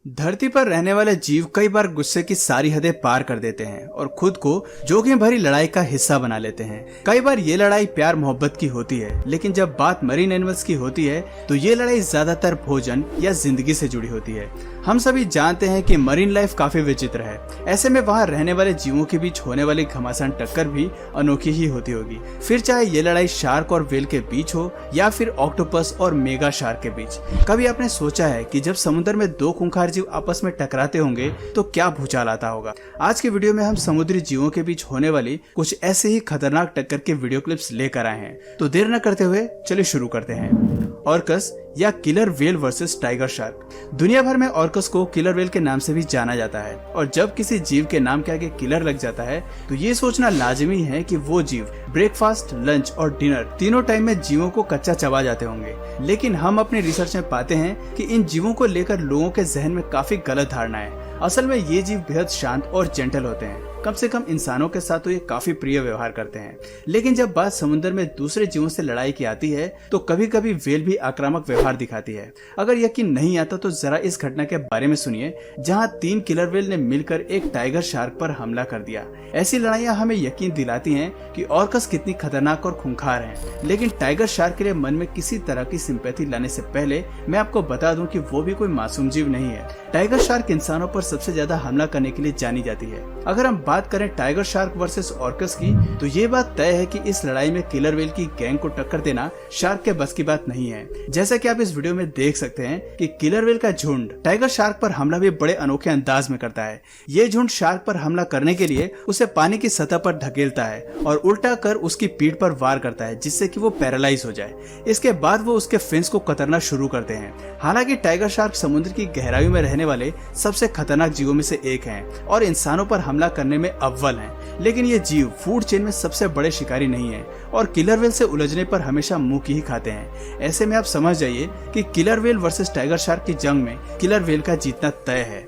धरती पर रहने वाले जीव कई बार गुस्से की सारी हदें पार कर देते हैं और खुद को जोखिम भरी लड़ाई का हिस्सा बना लेते हैं। कई बार ये लड़ाई प्यार मोहब्बत की होती है, लेकिन जब बात मरीन एनिमल्स की होती है तो ये लड़ाई ज्यादातर भोजन या जिंदगी से जुड़ी होती है। हम सभी जानते हैं कि मरीन लाइफ काफी विचित्र है। ऐसे में वहाँ रहने वाले जीवों के बीच होने वाली घमासान टक्कर भी अनोखी ही होती होगी। फिर चाहे ये लड़ाई शार्क और व्हेल के बीच हो या फिर ऑक्टोपस और मेगा शार्क के बीच। कभी आपने सोचा है कि जब समुद्र में दो खूंखार जीव आपस में टकराते होंगे तो क्या भूचाल आता होगा। आज के वीडियो में हम समुद्री जीवों के बीच होने वाली कुछ ऐसे ही खतरनाक टक्कर के वीडियो क्लिप्स लेकर आए हैं। तो देर न करते हुए चलिए शुरू करते हैं। ऑर्कस या killer whale versus tiger shark. दुनिया भर में ऑर्कस को किलर व्हेल के नाम से भी जाना जाता है और जब किसी जीव के नाम के आगे किलर लग जाता है तो ये सोचना लाजमी है कि वो जीव ब्रेकफास्ट, लंच और डिनर तीनों टाइम में जीवों को कच्चा चबा जाते होंगे। लेकिन हम अपनी रिसर्च में पाते हैं कि इन जीवों को लेकर लोगों के जहन में काफी गलत धारणा है। असल में ये जीव बेहद शांत और जेंटल होते हैं। कम से कम इंसानों के साथ तो ये काफी प्रिय व्यवहार करते हैं। लेकिन जब बात समुद्र में दूसरे जीवों से लड़ाई की आती है तो कभी कभी व्हेल भी आक्रामक व्यवहार दिखाती है। अगर यकीन नहीं आता तो जरा इस घटना के बारे में सुनिए, जहां 3 किलर व्हेल ने मिलकर एक टाइगर शार्क पर हमला कर दिया। ऐसी लड़ाइयां हमें यकीन दिलाती हैं कि ऑर्कस कितनी खतरनाक और खूंखार है। लेकिन टाइगर शार्क के लिए मन में किसी तरह की सिंपैथी लाने से पहले मैं आपको बता दूं कि वो भी कोई मासूम जीव नहीं है। टाइगर शार्क इंसानों पर सबसे ज्यादा हमला करने के लिए जानी जाती है। अगर हम बात करें टाइगर शार्क वर्सेस ऑर्कस की तो ये बात तय है कि इस लड़ाई में किलर व्हेल की गैंग को टक्कर देना शार्क के बस की बात नहीं है। जैसा कि आप इस वीडियो में देख सकते हैं कि किलर व्हेल का झुंड टाइगर शार्क पर हमला भी बड़े अनोखे अंदाज में करता है। ये झुंड शार्क पर हमला करने के लिए उसे पानी की सतह पर धकेलता है और उल्टा कर उसकी पीठ पर वार करता है, जिससे कि वो पैरालाइज हो जाए। इसके बाद वो उसके फिन्स को कतरना शुरू करते हैं। हालांकि टाइगर शार्क समुद्र की गहराइयों में रहने वाले सबसे खतरनाक जीवों में से एक हैं और इंसानों पर हमला करने में अव्वल हैं। लेकिन ये जीव फूड चेन में सबसे बड़े शिकारी नहीं है और किलर व्हेल से उलझने पर हमेशा मुंह की ही खाते हैं। ऐसे में आप समझ जाइए कि killer whale versus tiger shark की जंग में किलर व्हेल का जीतना तय है।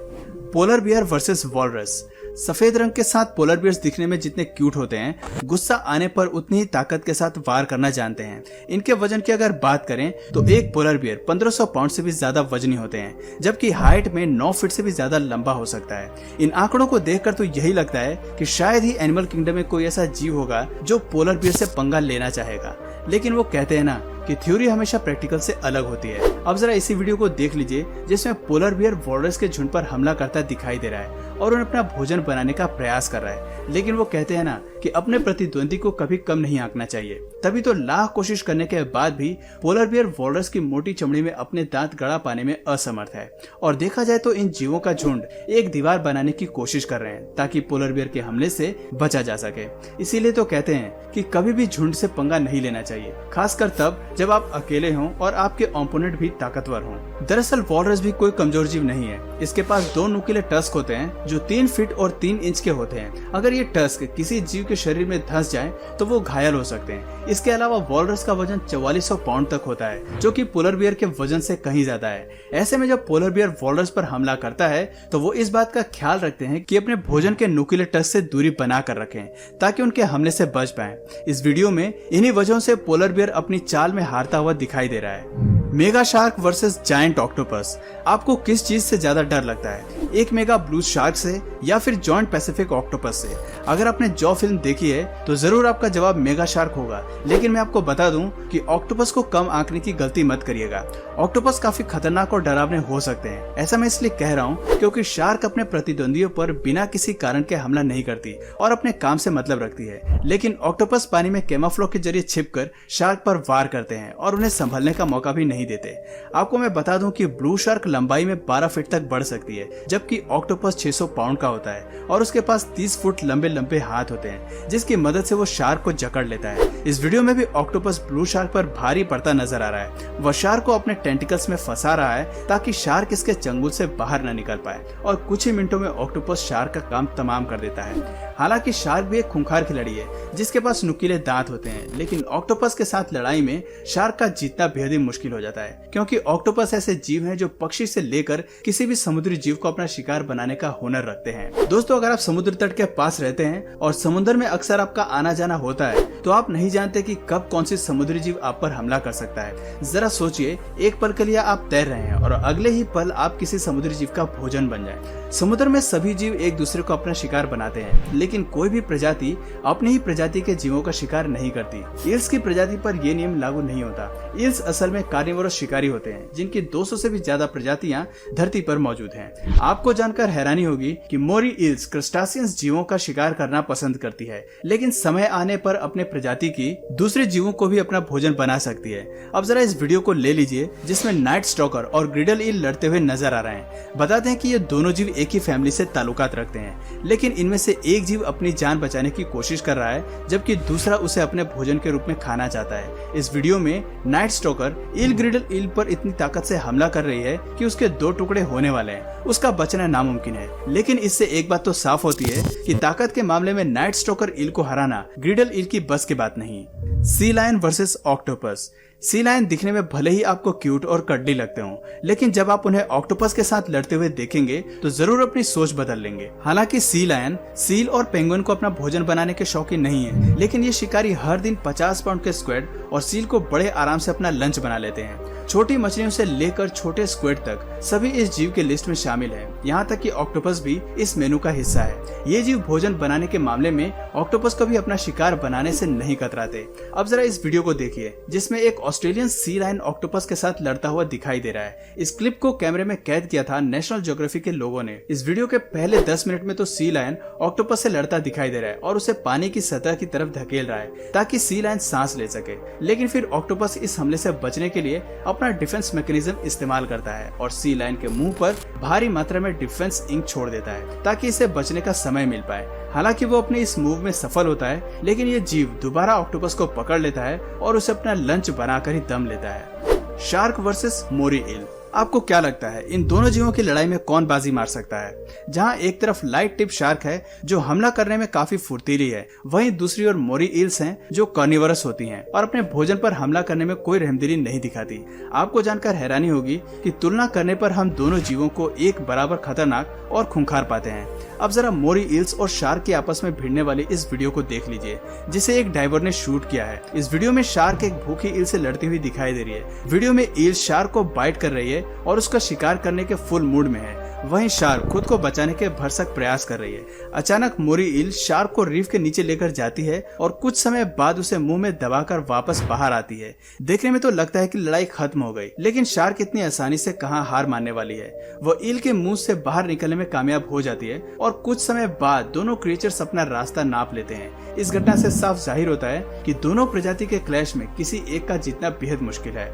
Polar bear versus walrus. सफेद रंग के साथ पोलर बियर्स दिखने में जितने क्यूट होते हैं, गुस्सा आने पर उतनी ही ताकत के साथ वार करना जानते हैं। इनके वजन की अगर बात करें तो एक पोलर बियर 1500 पाउंड से भी ज्यादा वजनी होते हैं, जबकि हाइट में 9 फीट से भी ज्यादा लंबा हो सकता है। इन आंकड़ों को देखकर तो यही लगता है कि शायद ही एनिमल किंगडम में कोई ऐसा जीव होगा जो पोलर बियर से पंगा लेना चाहेगा। लेकिन वो कहते हैं ना कि थ्योरी हमेशा प्रैक्टिकल से अलग होती है। अब जरा इसी वीडियो को देख लीजिए जिसमें पोलर बियर वॉलरस के झुंड पर हमला करता दिखाई दे रहा है और उन्हें अपना भोजन बनाने का प्रयास कर रहा है। लेकिन वो कहते हैं ना कि अपने प्रतिद्वंदी को कभी कम नहीं आंकना चाहिए। तभी तो लाख कोशिश करने के बाद भी पोलर बियर वॉलरस की मोटी चमड़ी में अपने दांत गड़ा पाने में असमर्थ है। और देखा जाए तो इन जीवों का झुंड एक दीवार बनाने की कोशिश कर रहे हैं ताकि पोलर बियर के हमले से बचा जा सके। इसीलिए तो कहते हैं कि कभी भी झुंड से पंगा नहीं लेना चाहिए, खासकर तब जब आप अकेले हों और आपके ओपोनेंट भी ताकतवर हों। दरअसल वॉलरस भी कोई कमजोर जीव नहीं है। इसके पास 2 नुकीले टस्क होते हैं जो 3 फीट और 3 इंच के होते हैं। अगर ये टस्क किसी जीव के शरीर में धंस जाए तो वो घायल हो सकते हैं। इसके अलावा वॉलरस का वजन 4400 पाउंड तक होता है, जो कि पोलर बियर के वजन से कहीं ज्यादा है। ऐसे में जब पोलर बियर वॉलरस पर हमला करता है तो वो इस बात का ख्याल रखते हैं कि अपने भोजन के नुकीले टस्क से दूरी बना कर रखें ताकि उनके हमले से बच पाएं। इस वीडियो में इन्हीं वजहों से पोलर बियर अपनी चाल में हारता हुआ दिखाई दे रहा है। Mega shark versus giant octopus. आपको किस चीज से ज्यादा डर लगता है, एक मेगा ब्लू शार्क से या फिर जॉइंट पैसिफिक ऑक्टोपस से? अगर आपने जॉ फिल्म देखी है तो जरूर आपका जवाब मेगा शार्क होगा। लेकिन मैं आपको बता दूं कि ऑक्टोपस को कम आंकने की गलती मत करिएगा। ऑक्टोपस काफी खतरनाक और डरावने हो सकते हैं। ऐसा मैं इसलिए कह रहा हूँ क्योंकि शार्क अपने प्रतिद्वंदियों पर बिना किसी कारण के हमला नहीं करती और अपने काम से मतलब रखती है। लेकिन ऑक्टोपस पानी में कैमोफ्लेज के जरिए छिपकर शार्क पर वार करते हैं और उन्हें संभलने का मौका भी नहीं देते। आपको मैं बता दूं कि ब्लू शार्क लंबाई में 12 फीट तक बढ़ सकती है, जबकि ऑक्टोपस 600 पाउंड का होता है और उसके पास 30 फुट लंबे लंबे हाथ होते हैं, जिसकी मदद से वो शार्क को जकड़ लेता है। इस वीडियो में भी ऑक्टोपस ब्लू शार्क पर भारी पड़ता नजर आ रहा है। वह शार्क को अपने टेंटिकल्स में फंसा रहा है ताकि शार्क इसके चंगुल से बाहर न निकल पाए और कुछ ही मिनटों में ऑक्टोपस शार्क का काम तमाम कर देता है। हालांकि शार्क भी एक खूंखार खिलाड़ी है जिसके पास नुकीले दांत होते हैं, लेकिन ऑक्टोपस के साथ लड़ाई में शार्क का जीतना बेहद ही मुश्किल हो जाता है, क्योंकि ऑक्टोपस ऐसे जीव हैं जो पक्षी से लेकर किसी भी समुद्री जीव को अपना शिकार बनाने का हुनर रखते हैं। दोस्तों, अगर आप समुद्र तट के पास रहते हैं और समुद्र में अक्सर आपका आना जाना होता है तो आप नहीं जानते कि कब कौन सी समुद्री जीव आप पर हमला कर सकता है। जरा सोचिए, एक पल के लिए आप तैर रहे हैं और अगले ही पल आप किसी समुद्री जीव का भोजन बन जाए। समुद्र में सभी जीव एक दूसरे को अपना शिकार बनाते हैं, लेकिन कोई भी प्रजाति अपनी ही प्रजाति के जीवों का शिकार नहीं करती। ईल्स की प्रजाति पर यह नियम लागू नहीं होता। ईल्स असल में कार्निवोरस शिकारी होते हैं, जिनकी 200 से भी ज्यादा प्रजातियां धरती पर मौजूद हैं। आपको जानकर हैरानी होगी कि मोरी ईल्स क्रस्टासियंस जीवों का शिकार करना पसंद करती है, लेकिन समय आने पर अपने प्रजाति की दूसरे जीवों को भी अपना भोजन बना सकती है। अब जरा इस वीडियो को ले लीजिए, जिसमें नाइट स्टॉकर और ग्रिडल ईल लड़ते हुए नजर आ रहे हैं। बताते हैं कि ये दोनों जीव एक ही फैमिली से ताल्लुकात रखते हैं, लेकिन इनमें से एक जीव अपनी जान बचाने की कोशिश कर रहा है, जबकि दूसरा उसे अपने भोजन के रूप में खाना चाहता है। इस वीडियो में नाइट स्टॉकर ईल ग्रिडल ईल पर इतनी ताकत से हमला कर रही है कि उसके 2 टुकड़े होने वाले हैं। उसका बचना नामुमकिन है, लेकिन इससे एक बात तो साफ होती है कि ताकत के मामले में नाइट स्टॉकर ईल को हराना ग्रिडल ईल की बस की बात नहीं। Sea lion versus octopus. Sea lion दिखने में भले ही आपको क्यूट और कड्डी लगते हों, लेकिन जब आप उन्हें ऑक्टोपस के साथ लड़ते हुए देखेंगे तो जरूर अपनी सोच बदल लेंगे। हालांकि सी लायन सील और पेंगुइन को अपना भोजन बनाने के शौकीन नहीं है, लेकिन ये शिकारी हर दिन 50 पाउंड के स्क्विड और सील को बड़े आराम से अपना लंच बना लेते हैं। छोटी मछलियों से लेकर छोटे स्क्विड तक सभी इस जीव के लिस्ट में शामिल है। यहाँ तक कि ऑक्टोपस भी इस मेनू का हिस्सा है। ये जीव भोजन बनाने के मामले में ऑक्टोपस को भी अपना शिकार बनाने से नहीं कतराते। अब जरा इस वीडियो को देखिए, जिसमें एक ऑस्ट्रेलियन सी लायन ऑक्टोपस के साथ लड़ता हुआ दिखाई दे रहा है। इस क्लिप को कैमरे में कैद किया था नेशनल ज्योग्राफी के लोगों ने। इस वीडियो के पहले 10 मिनट में तो सी लायन ऑक्टोपस से लड़ता दिखाई दे रहा है और उसे पानी की सतह की तरफ धकेल रहा है ताकि सी लायन सांस ले सके, लेकिन फिर ऑक्टोपस इस हमले से बचने के लिए अपना डिफेंस मैकेनिज्म इस्तेमाल करता है और सी लायन के मुंह पर भारी मात्रा में डिफेंस इंक छोड़ देता है ताकि इसे बचने का समय मिल पाए। हालांकि वो अपने इस मूव में सफल होता है, लेकिन ये जीव दोबारा ऑक्टोपस को पकड़ लेता है और उसे अपना लंच बनाकर ही दम लेता है। शार्क वर्सेस मोरी ईल। आपको क्या लगता है, इन दोनों जीवों की लड़ाई में कौन बाजी मार सकता है? जहां एक तरफ लाइट टिप शार्क है जो हमला करने में काफी फुर्तीली है, वहीं दूसरी ओर मोरी ईल्स हैं जो कार्निवोरस होती हैं और अपने भोजन पर हमला करने में कोई रहमदिली नहीं दिखाती। आपको जानकर हैरानी होगी कि तुलना करने पर हम दोनों जीवों को एक बराबर खतरनाक और खूंखार पाते हैं। अब जरा मोरी ईल्स और शार्क के आपस में भिड़ने वाली इस वीडियो को देख लीजिए, जिसे एक डाइवर ने शूट किया है। इस वीडियो में शार्क एक भूखी ईल से लड़ती हुई दिखाई दे रही है। वीडियो में ईल शार्क को बाइट कर रही है और उसका शिकार करने के फुल मूड में है, वहीं शार्क खुद को बचाने के भरसक प्रयास कर रही है। अचानक मोरी ईल शार्क को रीफ के नीचे लेकर जाती है और कुछ समय बाद उसे मुंह में दबाकर वापस बाहर आती है। देखने में तो लगता है कि लड़ाई खत्म हो गई, लेकिन शार्क इतनी आसानी से कहां हार मानने वाली है। वो ईल के मुंह से बाहर निकलने में कामयाब हो जाती है और कुछ समय बाद दोनों क्रिएचर्स अपना रास्ता नाप लेते हैं। इस घटना से साफ जाहिर होता है कि दोनों प्रजाति के क्लैश में किसी एक का जीतना बेहद मुश्किल है।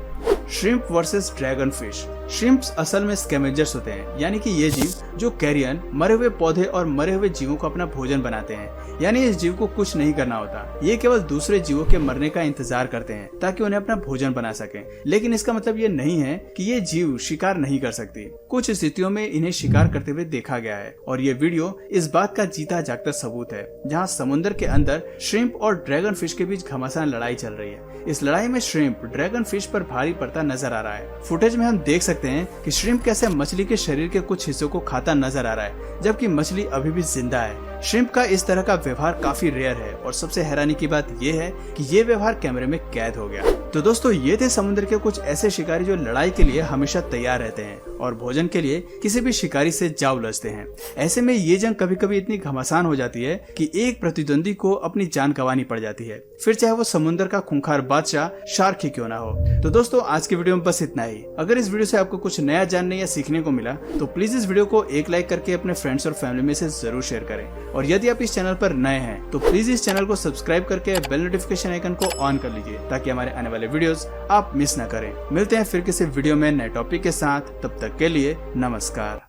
Shrimp versus dragon fish. Shrimps असल में स्कैवेंजर्स होते हैं, यानी कि ये जीव जो कैरियन, मरे हुए पौधे और मरे हुए जीवों को अपना भोजन बनाते हैं। यानी इस जीव को कुछ नहीं करना होता, ये केवल दूसरे जीवों के मरने का इंतजार करते हैं ताकि उन्हें अपना भोजन बना सकें। लेकिन इसका मतलब ये नहीं है कि ये जीव शिकार नहीं कर सकती। कुछ स्थितियों में इन्हें शिकार करते हुए देखा गया है और ये वीडियो इस बात का जीता जागता सबूत है, जहाँ समुद्र के अंदर श्रिम्प और ड्रैगन फिश के बीच घमासान लड़ाई चल रही है। इस लड़ाई में श्रिम्प ड्रैगन फिश पर भारी पड़ता नजर आ रहा है। फुटेज में हम देख सकते हैं कि श्रिम्प कैसे मछली के शरीर के कुछ हिस्सों को खाता नजर आ रहा है, जबकि मछली अभी भी जिंदा है। श्रिम्प का इस तरह का व्यवहार काफी रेयर है और सबसे हैरानी की बात यह है कि ये व्यवहार कैमरे में कैद हो गया। तो दोस्तों, ये थे समुद्र के कुछ ऐसे शिकारी जो लड़ाई के लिए हमेशा तैयार रहते हैं और भोजन के लिए किसी भी शिकारी से जा उलझते हैं। ऐसे में ये जंग कभी कभी इतनी घमासान हो जाती है कि एक प्रतिद्वंदी को अपनी जान गंवानी पड़ जाती है, फिर चाहे वो समुद्र का खूंखार बादशाह शार्क ही क्यों ना हो। तो दोस्तों, आज की वीडियो में बस इतना ही। अगर इस वीडियो से आपको कुछ नया जानने या सीखने को मिला तो प्लीज इस वीडियो को एक लाइक करके अपने फ्रेंड्स और फैमिली में से जरूर शेयर करें। और यदि आप इस चैनल पर नए हैं तो प्लीज इस चैनल को सब्सक्राइब करके बेल नोटिफिकेशन आइकन को ऑन कर लीजिए ताकि हमारे आने वाले वीडियोस आप मिस न करें। मिलते हैं फिर किसी वीडियो में नए टॉपिक के साथ, तब तक के लिए नमस्कार।